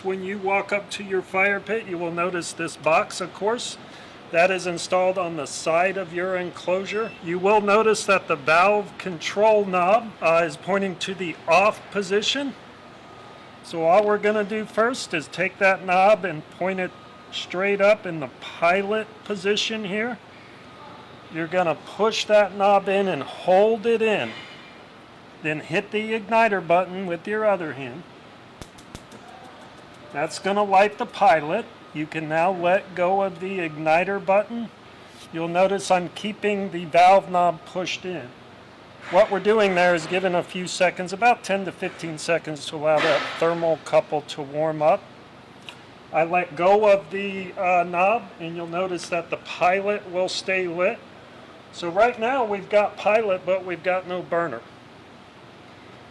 When you walk up to your fire pit, you will notice this box, of course. That is installed on the side of your enclosure. You will notice that the valve control knob is pointing to the off position. So all we're going to do first is take that knob and point it straight up in the pilot position here. You're going to push that knob in and hold it in. Then hit the igniter button with your other hand. That's going to light the pilot. You can now let go of the igniter button. You'll notice I'm keeping the valve knob pushed in. What we're doing there is giving a few seconds, about 10 to 15 seconds, to allow that thermocouple to warm up. I let go of the knob, and you'll notice that the pilot will stay lit. So right now we've got pilot, but we've got no burner.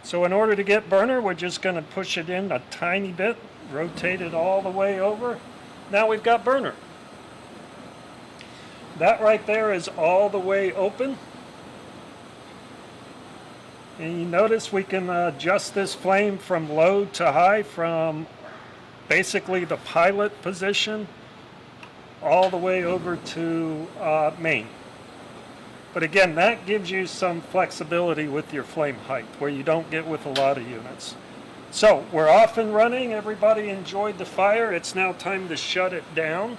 So in order to get burner, we're just going to push it in a tiny bit, rotate it all the way over. Now we've got burner. That right there is all the way open. And you notice we can adjust this flame from low to high from basically the pilot position all the way over to main. But again, that gives you some flexibility with your flame height where you don't get with a lot of units. So we're off and running. Everybody enjoyed the fire. It's now time to shut it down.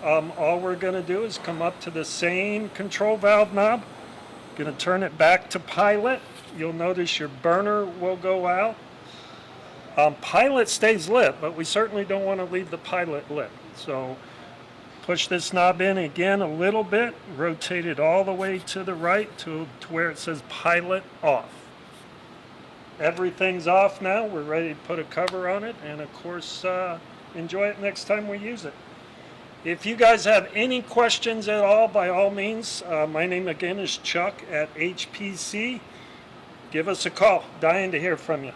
All we're going to do is come up to the same control valve knob. Going to turn it back to pilot. You'll notice your burner will go out. Pilot stays lit, but we certainly don't want to leave the pilot lit. So push this knob in again a little bit, rotate it all the way to the right to where it says pilot off. Everything's off now. We're ready to put a cover on it, and of course enjoy it next time we use it. If you guys have any questions at all, by all means, my name again is Chuck at HPC. Give us a call. Dying to hear from you.